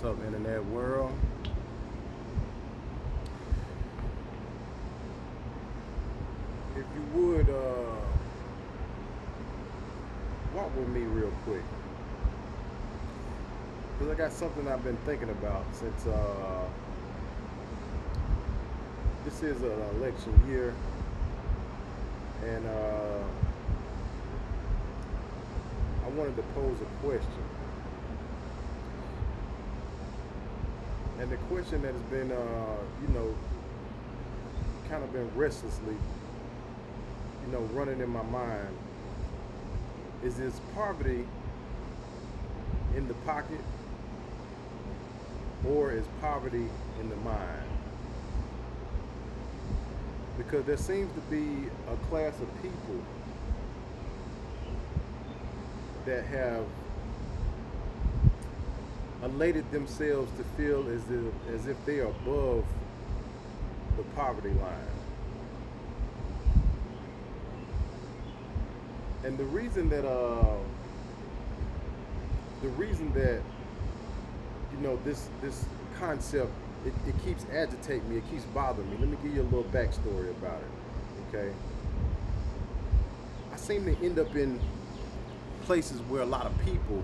up, internet world? If you would walk with me real quick, because I got something I've been thinking about since this is an election year, and I wanted to pose a question. And the question that has been, kind of been restlessly, running in my mind is this poverty in the pocket, or is poverty in the mind? Because there seems to be a class of people that have elated themselves to feel as if they are above the poverty line. And the reason that this concept it keeps agitating me, it keeps bothering me. Let me give you a little backstory about it. Okay, I seem to end up in places where a lot of people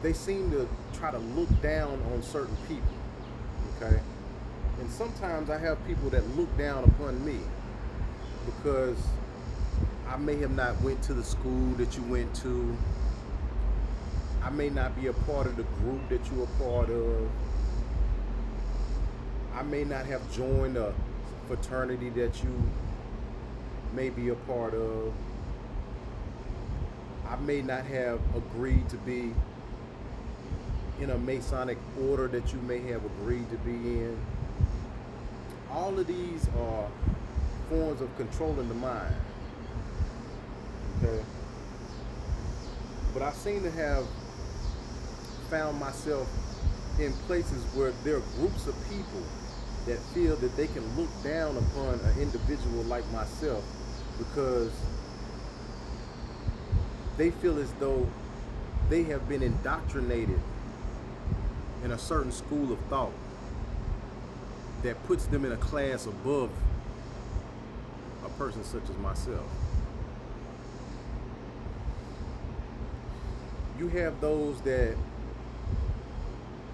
they seem to try to look down on certain people. Okay, and sometimes I have people that look down upon me because I may have not went to the school that you went to. I may not be a part of the group that you're a part of. I may not have joined a fraternity that you may be a part of. I may not have agreed to be in a Masonic order that you may have agreed to be in. All of these are forms of controlling the mind. Okay? But I seem to have found myself in places where there are groups of people that feel that they can look down upon an individual like myself because they feel as though they have been indoctrinated in a certain school of thought that puts them in a class above a person such as myself. You have those that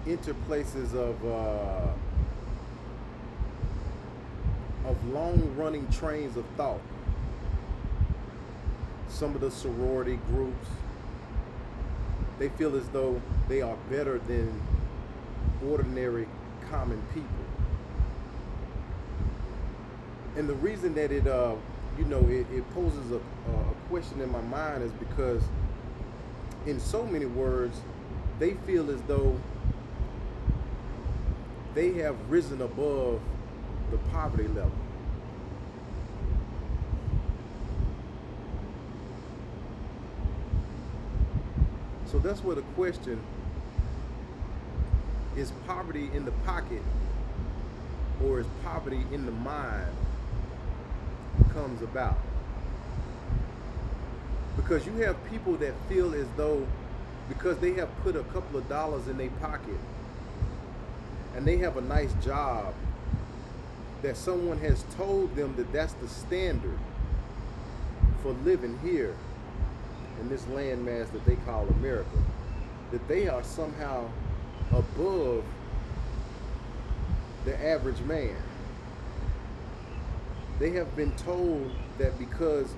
enter places of long-running trains of thought. Some of the sorority groups, they feel as though they are better than ordinary common people. And the reason that it poses a question in my mind is because in so many words, they feel as though they have risen above the poverty level. So that's where the question is: poverty in the pocket or is poverty in the mind comes about. Because you have people that feel as though because they have put a couple of dollars in their pocket and they have a nice job, that someone has told them that that's the standard for living here in this landmass that they call America, that they are somehow above the average man. They have been told that because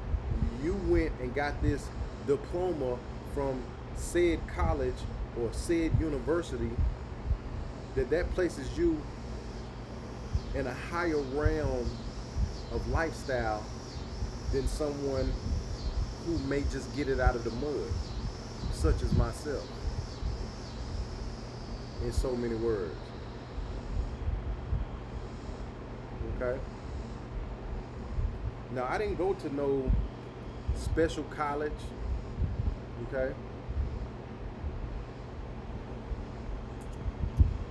you went and got this diploma from said college or said university, that places you in a higher realm of lifestyle than someone who may just get it out of the mud, such as myself, in so many words. Okay? Now, I didn't go to no special college, okay?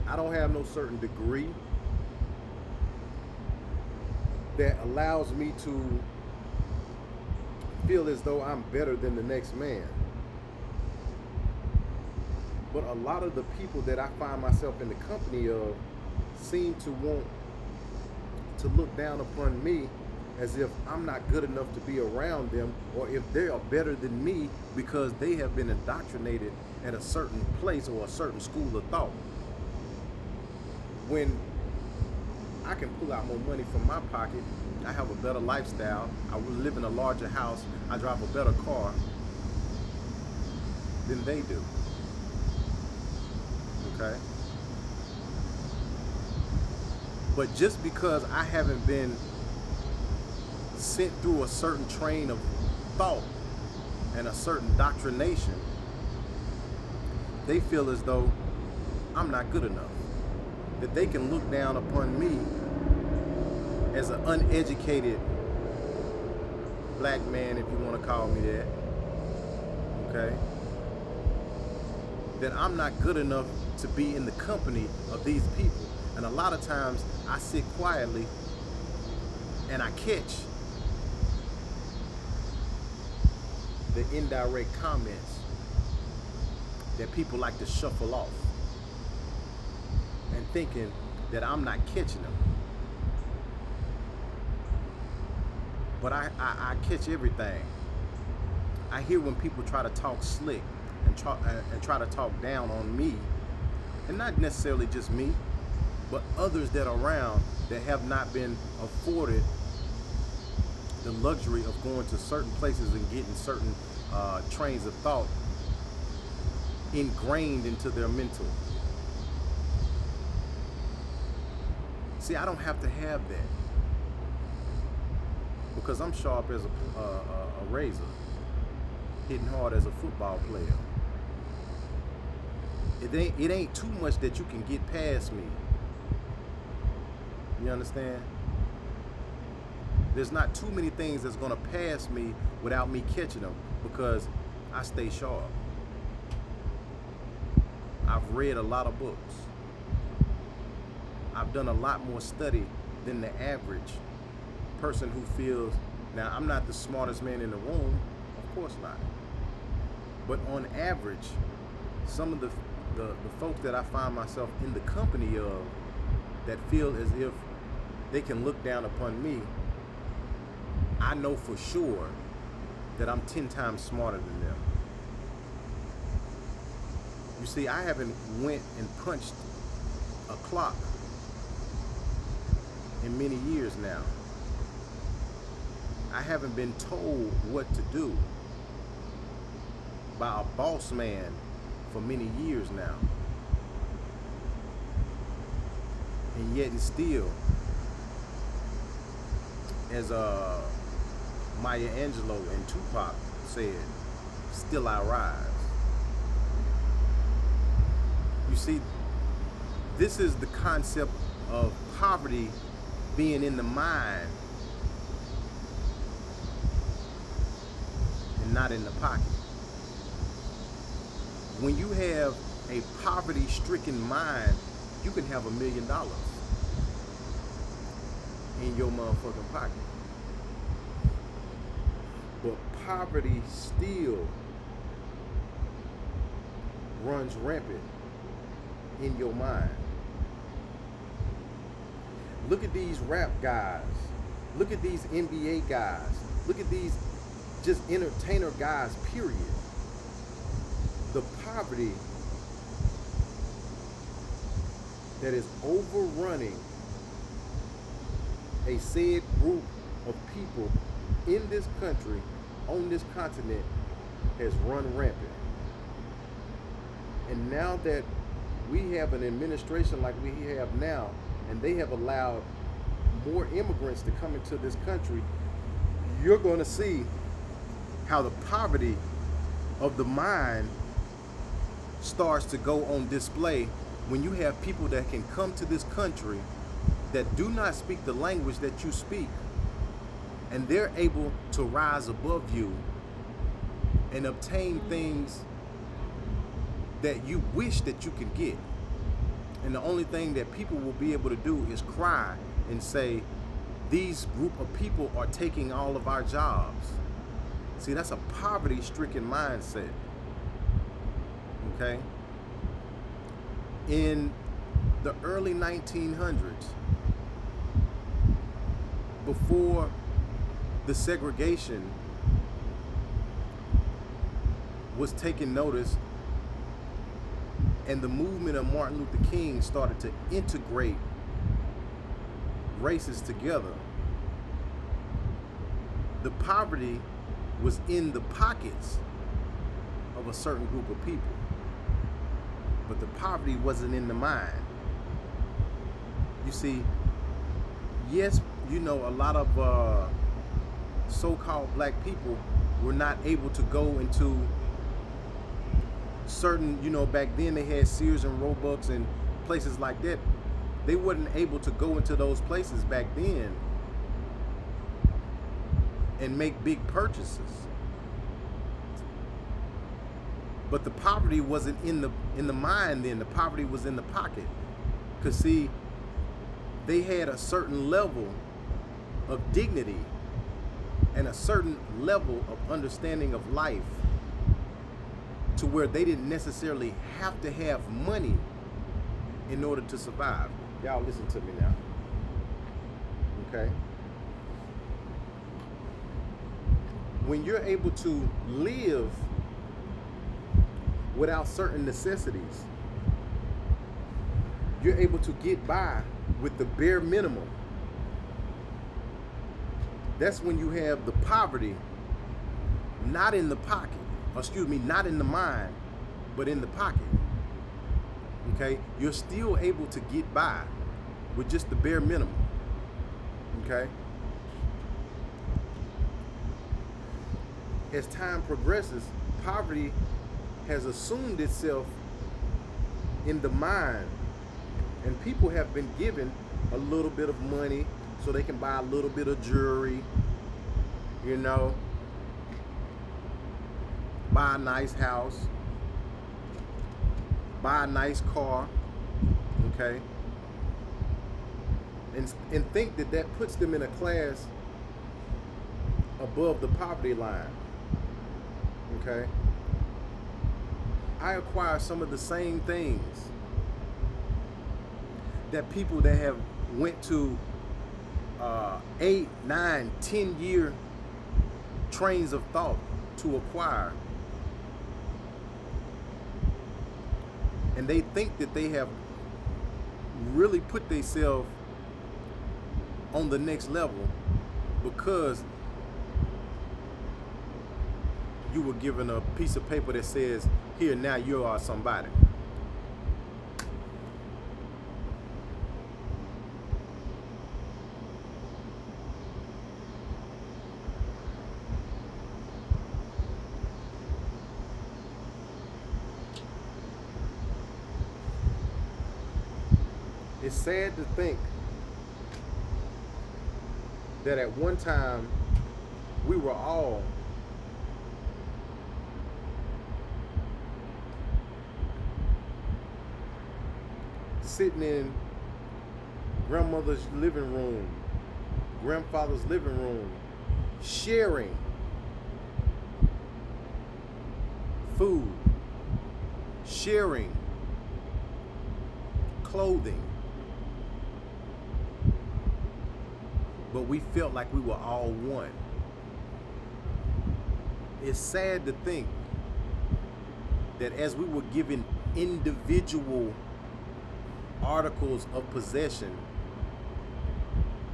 I don't have no certain degree that allows me to feel as though I'm better than the next man. But a lot of the people that I find myself in the company of seem to want to look down upon me as if I'm not good enough to be around them, or if they are better than me because they have been indoctrinated at a certain place or a certain school of thought. When I can pull out more money from my pocket, I have a better lifestyle, I live in a larger house, I drive a better car than they do. Okay? But just because I haven't been sent through a certain train of thought and a certain doctrination, they feel as though I'm not good enough. That they can look down upon me as an uneducated black man, if you want to call me that. Okay? That I'm not good enough to be in the company of these people. And a lot of times I sit quietly and I catch the indirect comments that people like to shuffle off and thinking that I'm not catching them. But I catch everything. I hear when people try to talk slick and try to talk down on me, and not necessarily just me, but others that are around that have not been afforded the luxury of going to certain places and getting certain trains of thought ingrained into their mental. See, I don't have to have that because I'm sharp as a razor, hitting hard as a football player. It ain't too much that you can get past me. You understand? There's not too many things that's gonna pass me without me catching them because I stay sharp. I've read a lot of books. I've done a lot more study than the average person who feels, now I'm not the smartest man in the room, of course not. But on average, some of the folks that I find myself in the company of that feel as if they can look down upon me, I know for sure that I'm 10 times smarter than them. You see, I haven't went and punched a clock in many years now. I haven't been told what to do by a boss man for many years now. And yet and still, as Maya Angelou and Tupac said, still I rise. You see, this is the concept of poverty being in the mind and not in the pocket. When you have a poverty-stricken mind, you can have $1 million in your motherfucking pocket. But poverty still runs rampant in your mind. Look at these rap guys. Look at these NBA guys. Look at these just entertainer guys, period. The poverty that is overrunning a said group of people in this country, on this continent, has run rampant. And now that we have an administration like we have now, and they have allowed more immigrants to come into this country, you're going to see how the poverty of the mind starts to go on display when you have people that can come to this country that do not speak the language that you speak, and they're able to rise above you and obtain things that you wish that you could get. And the only thing that people will be able to do is cry and say, these group of people are taking all of our jobs. See, that's a poverty-stricken mindset. Okay? In the early 1900s, before the segregation was taking notice and the movement of Martin Luther King started to integrate races together, the poverty was in the pockets of a certain group of people, but the poverty wasn't in the mind. You see, yes, you know, a lot of so-called black people were not able to go into certain, you know, back then they had Sears and Roebucks and places like that. They weren't able to go into those places back then and make big purchases. But the poverty wasn't in the mind then. The poverty was in the pocket. Because see, they had a certain level of dignity and a certain level of understanding of life to where they didn't necessarily have to have money in order to survive. Y'all listen to me now. Okay? When you're able to live without certain necessities, you're able to get by with the bare minimum. That's when you have the poverty not in the pocket, excuse me, not in the mind, but in the pocket. Okay? You're still able to get by with just the bare minimum. Okay? As time progresses, poverty has assumed itself in the mind, and people have been given a little bit of money so they can buy a little bit of jewelry, you know, buy a nice house, buy a nice car, okay, and think that that puts them in a class above the poverty line. Okay, I acquire some of the same things that people that have went to 8, 9, 10-year trains of thought to acquire, and they think that they have really put themselves on the next level because you were given a piece of paper that says, here, now you are somebody. It's sad to think that at one time we were all sitting in grandmother's living room, grandfather's living room, sharing food, sharing clothing, but we felt like we were all one. It's sad to think that as we were given individual articles of possession,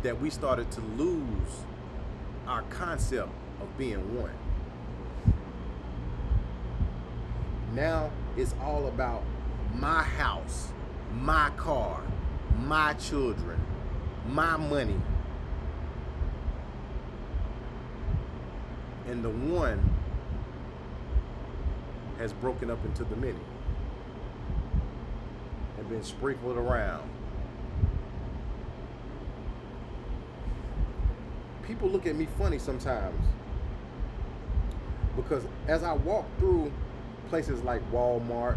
that we started to lose our concept of being one. Now it's all about my house, my car, my children, my money. And the one has broken up into the many and been sprinkled around. People look at me funny sometimes because as I walk through places like Walmart,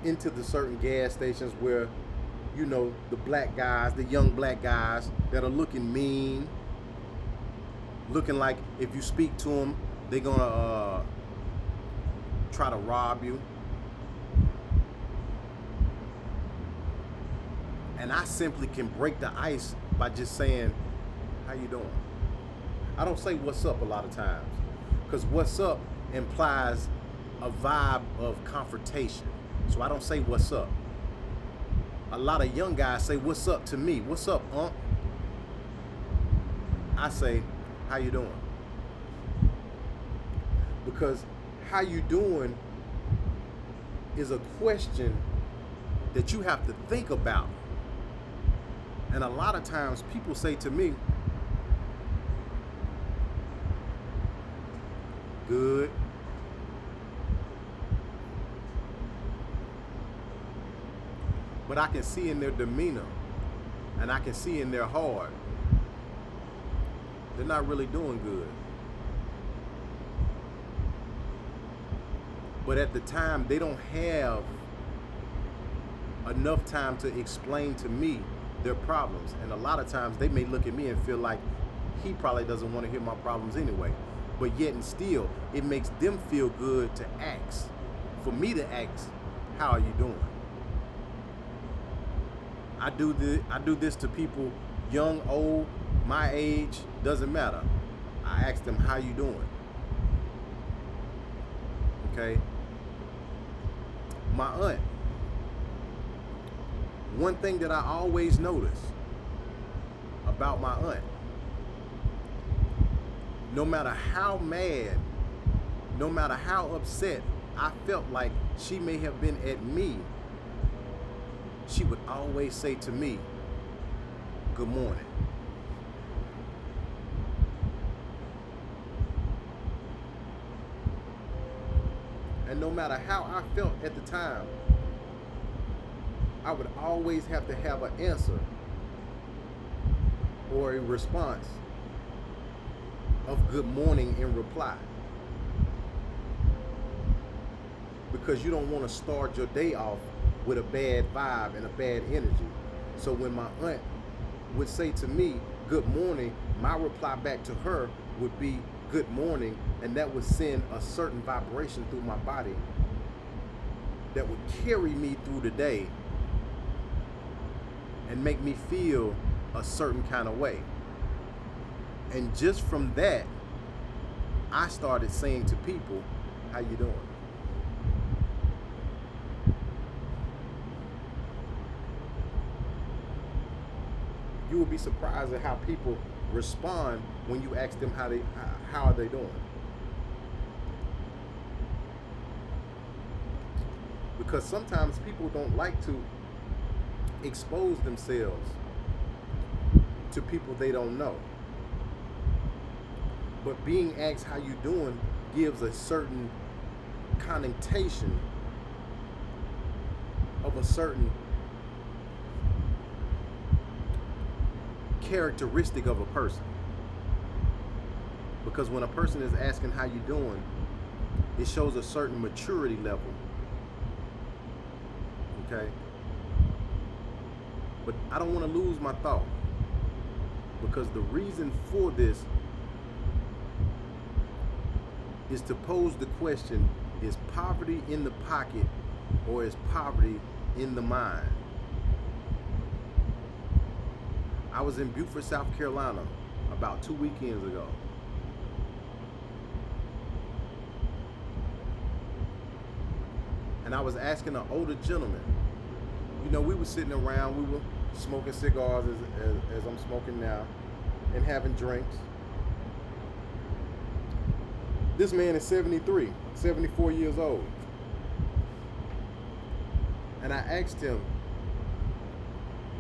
into the certain gas stations where, you know, the black guys, the young black guys that are looking mean, looking like if you speak to them, they're gonna try to rob you. And I simply can break the ice by just saying, how you doing? I don't say what's up a lot of times, because what's up implies a vibe of confrontation. So I don't say what's up. A lot of young guys say what's up to me. What's up, Unc? I say, how you doing? Because how you doing is a question that you have to think about. And a lot of times people say to me, good. But I can see in their demeanor, and I can see in their heart, they're not really doing good. But at the time, they don't have enough time to explain to me their problems. And a lot of times they may look at me and feel like he probably doesn't want to hear my problems anyway. But yet and still, it makes them feel good to ask, for me to ask, how are you doing? I do this to people, young, old, my age, doesn't matter. I ask them, how you doing? Okay? My aunt, one thing that I always notice about my aunt, no matter how mad, no matter how upset I felt like she may have been at me, she would always say to me, good morning. And no matter how I felt at the time, I would always have to have an answer or a response of good morning in reply. Because you don't want to start your day off with a bad vibe and a bad energy. So when my aunt would say to me, good morning, my reply back to her would be good morning, and that would send a certain vibration through my body that would carry me through the day and make me feel a certain kind of way. And just from that, I started saying to people, how you doing? You will be surprised at how people respond when you ask them how are they doing. Because sometimes people don't like to expose themselves to people they don't know. But being asked how you doing gives a certain connotation of a certain characteristic of a person. Because when a person is asking how you doing, it shows a certain maturity level. Okay? But I don't want to lose my thought, because the reason for this is to pose the question, is poverty in the pocket or is poverty in the mind? I was in Beaufort, South Carolina about 2 weekends ago. And I was asking an older gentleman, you know, we were sitting around, we were smoking cigars as I'm smoking now, and having drinks. This man is 73, 74 years old. And I asked him,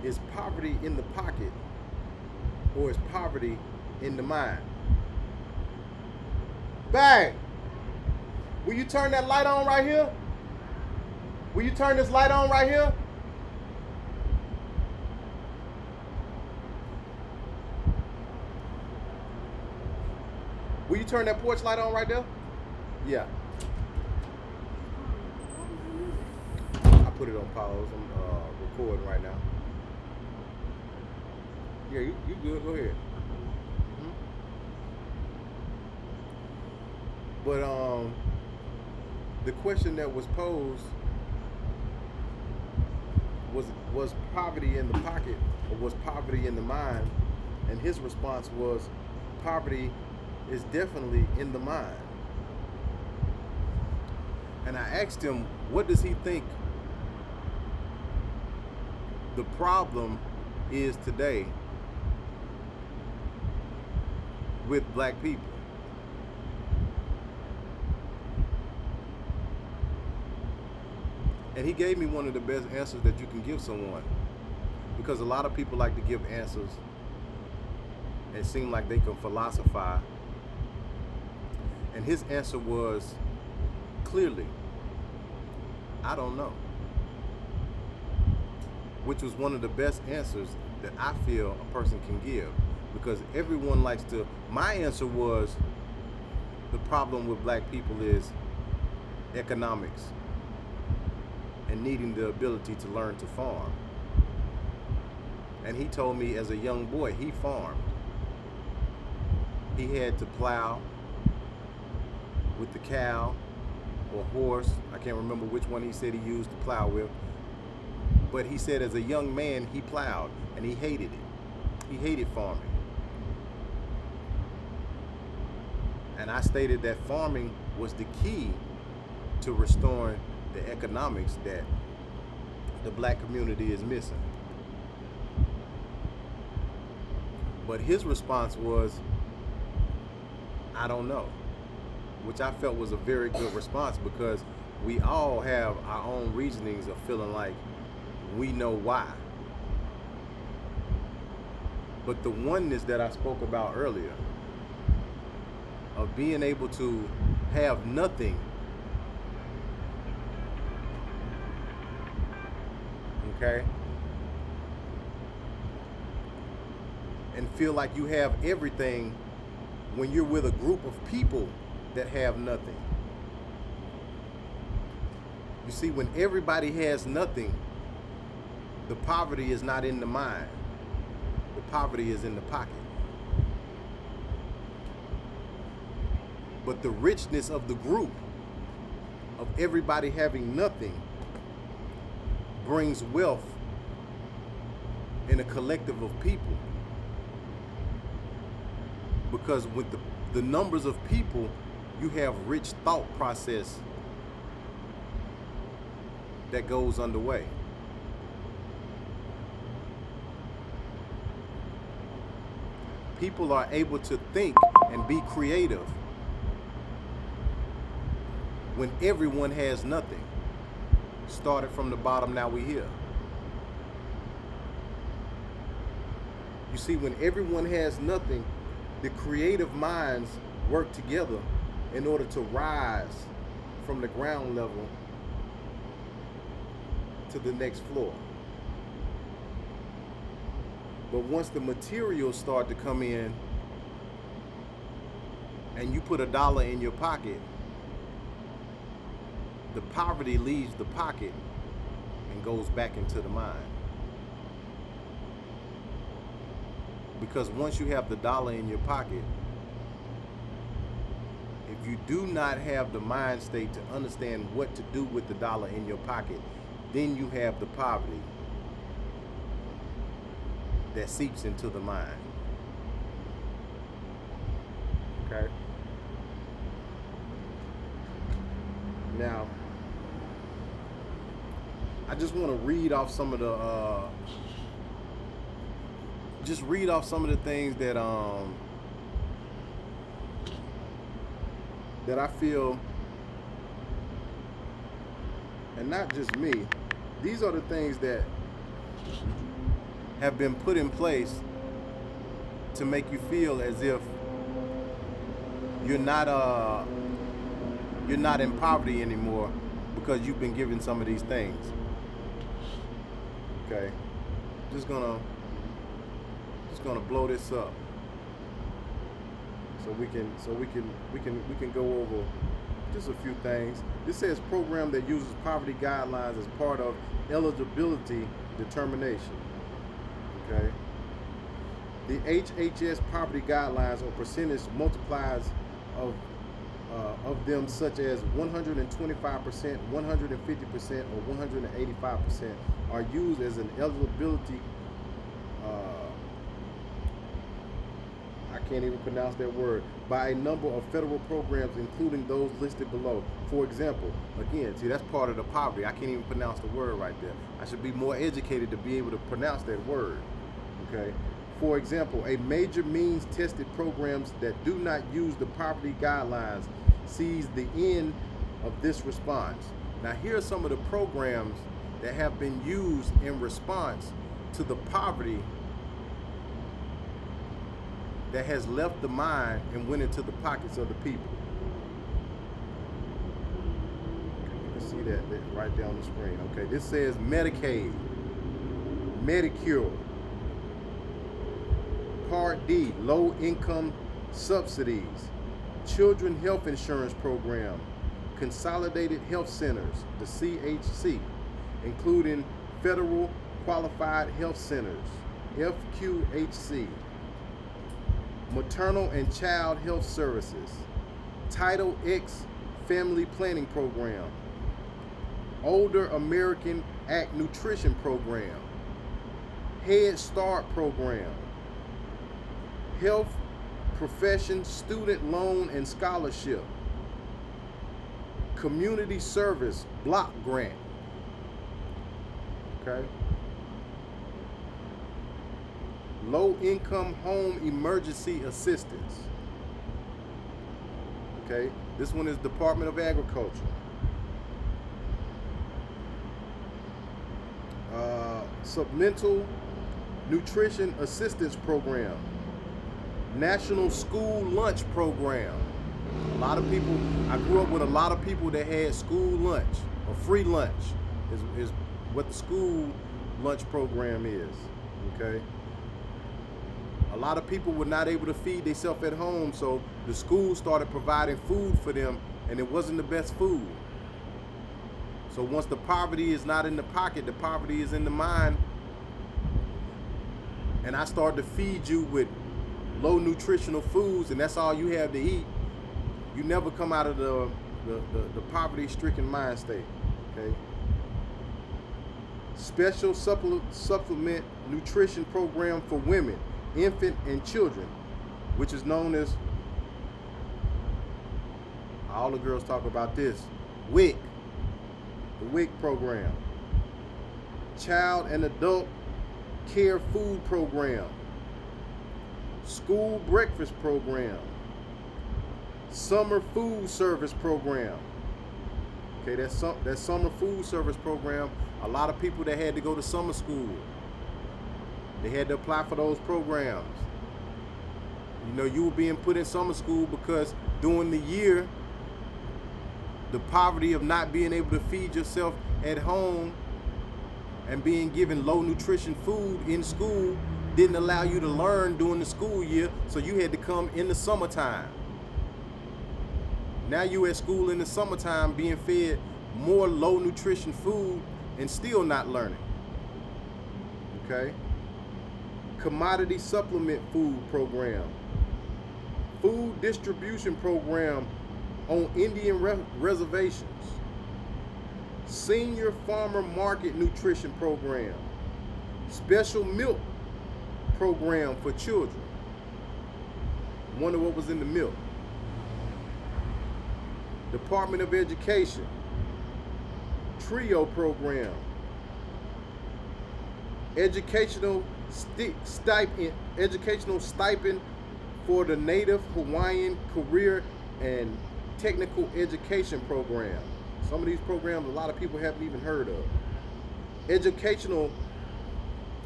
is poverty in the pocket or is poverty in the mind? Bang! Will you turn that light on right here? Will you turn this light on right here? Will you turn that porch light on right there? Yeah. I put it on pause. I'm recording right now. Yeah, you good. Go ahead. But the question that was posed was was poverty in the pocket or was poverty in the mind? And his response was, poverty is definitely in the mind. And I asked him, what does he think the problem is today with black people? And he gave me one of the best answers that you can give someone, because a lot of people like to give answers and seem like they can philosophize. And his answer was clearly, I don't know, which was one of the best answers that I feel a person can give, because everyone likes to. My answer was, the problem with black people is economics and needing the ability to learn to farm. And he told me as a young boy, he farmed. He had to plow with the cow or horse. I can't remember which one he said he used to plow with. But he said as a young man, he plowed and he hated it. He hated farming. And I stated that farming was the key to restoring the economics that the black community is missing. But his response was, I don't know, which I felt was a very good response, because we all have our own reasonings of feeling like we know why. But the oneness that I spoke about earlier, of being able to have nothing, okay, and feel like you have everything when you're with a group of people that have nothing. You see, when everybody has nothing, the poverty is not in the mind. The poverty is in the pocket. But the richness of the group, of everybody having nothing, brings wealth in a collective of people. Because with the numbers of people, you have rich thought process that goes underway. People are able to think and be creative when everyone has nothing. Started from the bottom, now we here. You see, when everyone has nothing, the creative minds work together in order to rise from the ground level to the next floor. But once the materials start to come in and you put $1 in your pocket, the poverty leaves the pocket and goes back into the mind. Because once you have the $1 in your pocket, if you do not have the mind state to understand what to do with the $1 in your pocket, then you have the poverty that seeps into the mind. Okay? Now, I just want to read off some of the things that that I feel, and not just me, these are the things that have been put in place to make you feel as if you're not in poverty anymore, because you've been given some of these things. Okay, just gonna blow this up so we can go over just a few things. This says program that uses poverty guidelines as part of eligibility determination. Okay, the HHS poverty guidelines or percentage multipliers of of them, such as 125%, 150%, or 185%, are used as an eligibility. I can't even pronounce that word, by a number of federal programs, including those listed below. For example, again, see, that's part of the poverty. I can't even pronounce the word right there. I should be more educated to be able to pronounce that word. Okay. For example, a major means tested programs that do not use the poverty guidelines sees the end of this response. Now, here are some of the programs that have been used in response to the poverty that has left the mind and went into the pockets of the people. You can see that right there on the screen. Okay, this says Medicaid, Medicare, Part D, low income subsidies, Children Health Insurance Program, Consolidated Health Centers, the CHC, including Federal Qualified Health Centers, FQHC, Maternal and Child Health Services, Title X Family Planning Program, Older American Act Nutrition Program, Head Start Program, Health Profession Student Loan and Scholarship, Community Service Block Grant. Okay. Low Income Home Emergency Assistance. Okay, this one is Department of Agriculture. Supplemental Nutrition Assistance Program, National School Lunch Program. A lot of people, I grew up with a lot of people that had school lunch, or free lunch is what the school lunch program is. Okay. A lot of people were not able to feed themselves at home, so the school started providing food for them, and it wasn't the best food. So once the poverty is not in the pocket, the poverty is in the mind, and I started to feed you with low nutritional foods, and that's all you have to eat, you never come out of the poverty-stricken mind state. Okay. Special supplement nutrition program for women, infant, and children, which is known as, all the girls talk about this, WIC, the WIC program. Child and Adult Care Food Program, School Breakfast Program, Summer Food Service Program. Okay, that Summer Food Service Program, a lot of people that had to go to summer school, they had to apply for those programs. You know, you were being put in summer school because during the year, the poverty of not being able to feed yourself at home and being given low nutrition food in school didn't allow you to learn during the school year, so you had to come in the summertime. Now you at school in the summertime being fed more low nutrition food and still not learning. Okay? Commodity Supplement Food Program, Food Distribution Program on Indian reservations, Senior Farmer Market Nutrition Program, Special Milk Program for children. Wonder what was in the milk. Department of Education, TRIO Program, Educational stipend for the Native Hawaiian Career and Technical Education Program. Some of these programs a lot of people haven't even heard of. Educational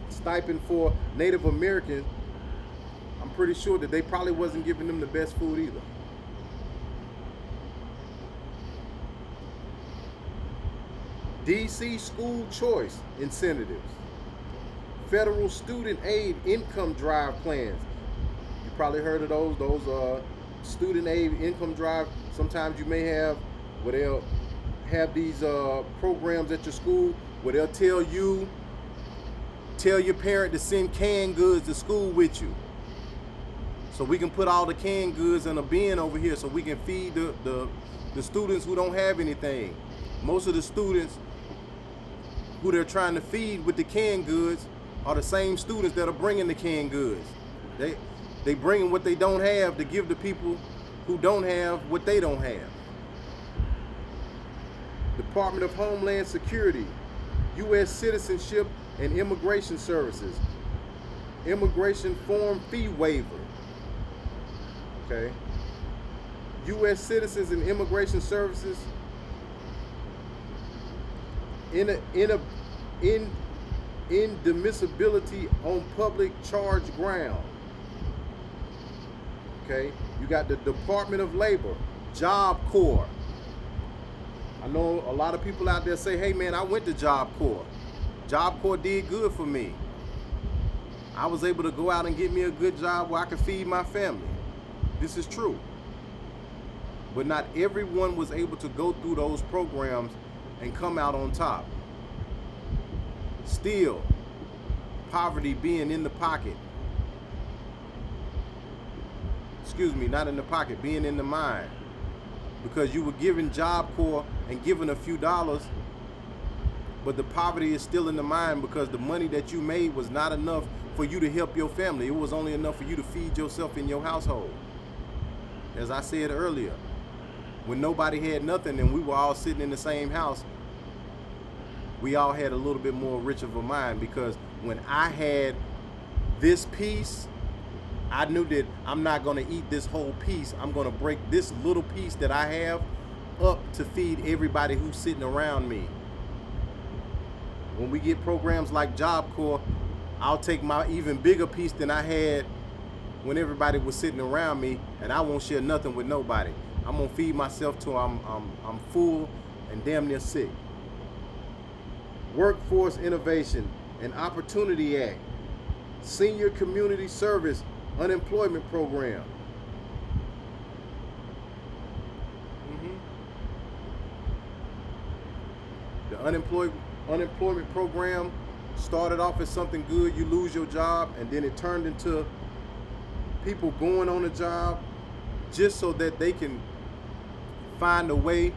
stipend for Native Americans. I'm pretty sure that they probably wasn't giving them the best food either. DC School Choice Incentives, Federal Student Aid Income Drive Plans. You probably heard of those student aid income drive. Sometimes you may have where they'll have these programs at your school where they'll tell your parent to send canned goods to school with you. So we can put all the canned goods in a bin over here so we can feed the students who don't have anything. Most of the students who they're trying to feed with the canned goods are the same students that are bringing the canned goods. They bringing what they don't have to give to people who don't have what they don't have. Department of Homeland Security, U.S. Citizenship and Immigration Services, Immigration Form Fee Waiver. Okay. U.S. Citizens and Immigration Services, indemnification on public charge ground. Okay, you got the Department of Labor, Job Corps. I know a lot of people out there say, hey man, I went to Job Corps. Job Corps did good for me. I was able to go out and get me a good job where I could feed my family. This is true. But not everyone was able to go through those programs and come out on top. Still, poverty being in the pocket. Excuse me, not in the pocket, being in the mind. Because you were given Job Corps and given a few dollars, but the poverty is still in the mind because the money that you made was not enough for you to help your family. It was only enough for you to feed yourself in your household. As I said earlier, when nobody had nothing and we were all sitting in the same house, we all had a little bit more rich of a mind, because when I had this piece, I knew that I'm not going to eat this whole piece. I'm going to break this little piece that I have up to feed everybody who's sitting around me. When we get programs like Job Corps, I'll take my even bigger piece than I had when everybody was sitting around me, and I won't share nothing with nobody. I'm going to feed myself till I'm full and damn near sick. Workforce Innovation and Opportunity Act, Senior Community Service Unemployment Program. The unemployment program started off as something good. You lose your job, and then it turned into people going on a job just so that they can find a way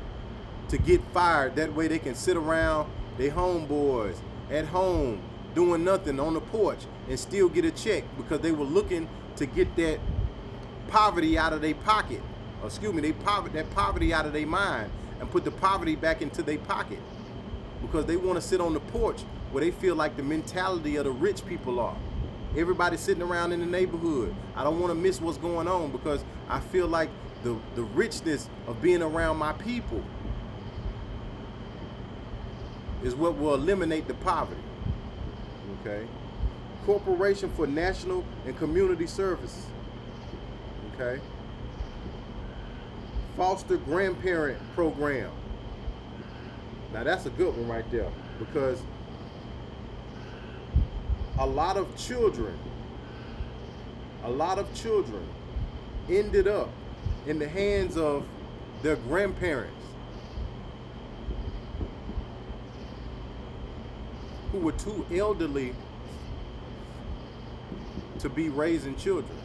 to get fired. That way they can sit around their homeboys at home doing nothing on the porch and still get a check, because they were looking to get that poverty out of their pocket. Or excuse me, that poverty out of their mind and put the poverty back into their pocket, because they want to sit on the porch where they feel like the mentality of the rich people are. Everybody sitting around in the neighborhood. I don't want to miss what's going on, because I feel like the richness of being around my people is what will eliminate the poverty. Okay. Corporation for National and Community Services. Okay. Foster Grandparent Program. Now that's a good one right there, because a lot of children ended up in the hands of their grandparents who were too elderly to be raising children.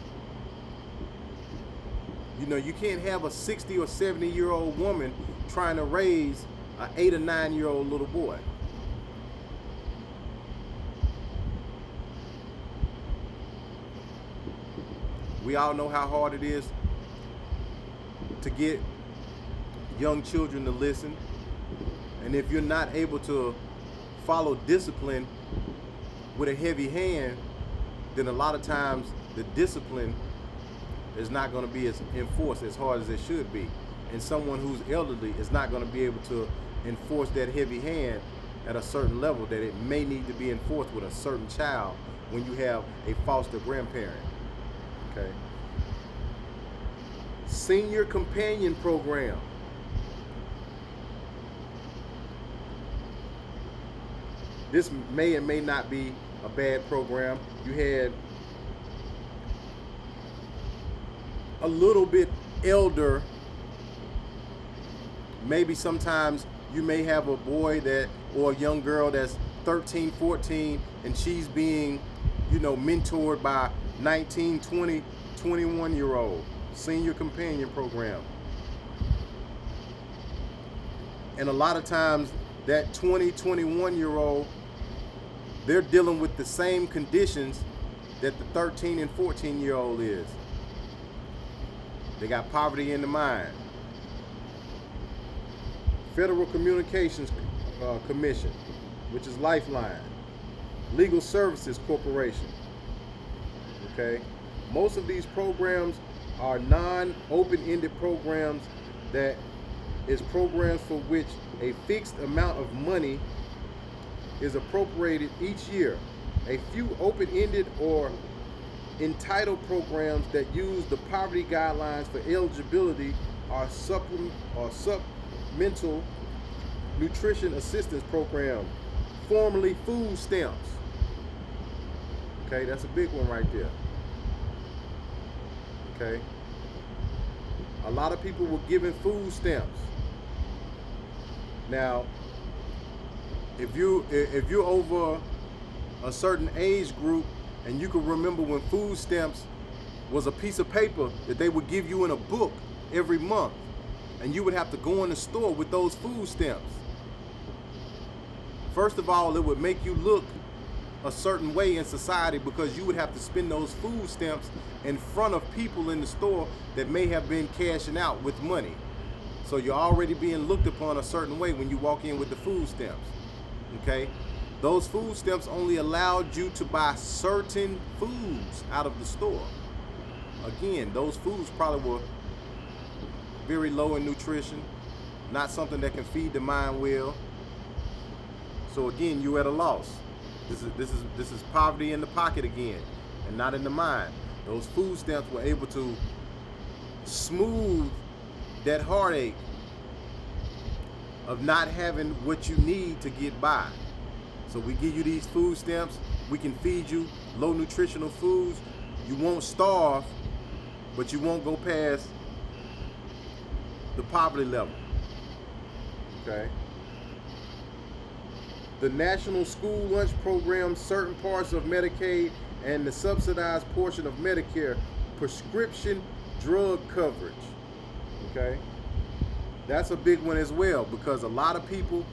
You know, you can't have a 60 or 70-year-old woman trying to raise an 8 or 9-year-old little boy. We all know how hard it is to get young children to listen. And if you're not able to follow discipline with a heavy hand, then a lot of times the discipline is not going to be as enforced as hard as it should be. And someone who's elderly is not going to be able to enforce that heavy hand at a certain level that it may need to be enforced with a certain child when you have a foster grandparent. Okay. Senior Companion Program. This may and may not be a bad program. You had a little bit elder, maybe sometimes you may have a boy that, or a young girl that's 13, 14, and she's being, you know, mentored by 19, 20 21-year-old senior companion program. And a lot of times that 21-year-old, they're dealing with the same conditions that the 13 and 14-year-old is. They got poverty in the mind. Federal Communications Commission, which is Lifeline. Legal Services Corporation. Okay? Most of these programs are non-open-ended programs that is programs for which a fixed amount of money is appropriated each year. A few open-ended or entitled programs that use the poverty guidelines for eligibility are supplemental nutrition assistance program, formerly food stamps. Okay, that's a big one right there. Okay, a lot of people were given food stamps. Now, if you're over a certain age group, and you can remember when food stamps was a piece of paper that they would give you in a book every month, and you would have to go in the store with those food stamps. First of all, it would make you look a certain way in society because you would have to spend those food stamps in front of people in the store that may have been cashing out with money. So you're already being looked upon a certain way when you walk in with the food stamps. Okay? Those food stamps only allowed you to buy certain foods out of the store. Again, those foods probably were very low in nutrition, not something that can feed the mind well. So again, you're at a loss. This is poverty in the pocket again, and not in the mind. Those food stamps were able to smooth that heartache of not having what you need to get by. So we give you these food stamps, we can feed you low nutritional foods. You won't starve, but you won't go past the poverty level. Okay? The National School Lunch Program, certain parts of Medicaid, and the subsidized portion of Medicare, prescription drug coverage. Okay? That's a big one as well, because a lot of people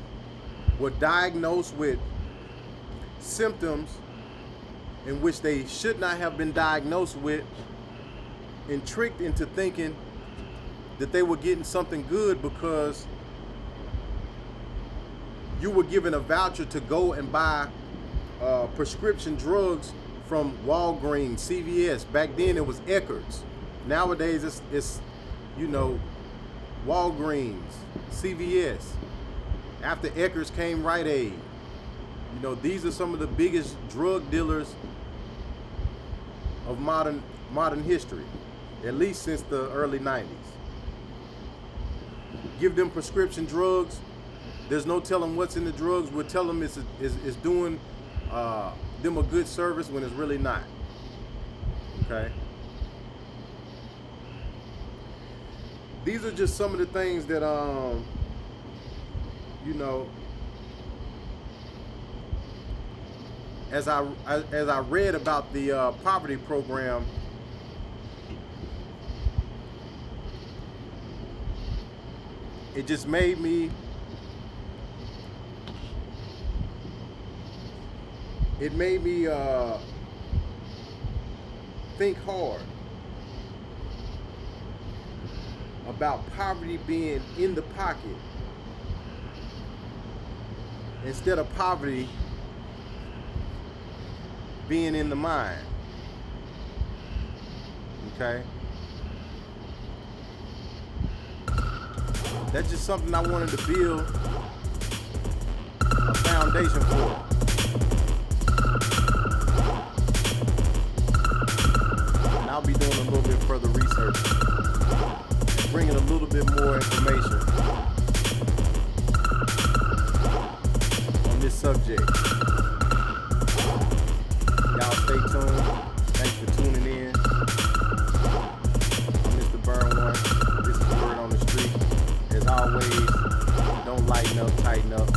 were diagnosed with symptoms in which they should not have been diagnosed with, and tricked into thinking that they were getting something good because you were given a voucher to go and buy prescription drugs from Walgreens, CVS. Back then it was Eckerd's. Nowadays it's you know, Walgreens, CVS. After Eckerd's came Rite Aid. You know, these are some of the biggest drug dealers of modern history, at least since the early 90s. Give them prescription drugs. There's no telling what's in the drugs. We'll tell them it's doing them a good service when it's really not. Okay? These are just some of the things that, you know, as I read about the poverty program, it just made me think hard about poverty being in the pocket instead of poverty being in the mind. Okay? That's just something I wanted to build a foundation for. And I'll be doing a little bit further research, bringing a little bit more information on this subject. Y'all stay tuned. Thanks for tuning in. I'm Mr. Burn One. This is Word on the Street. As always, don't lighten up, tighten up.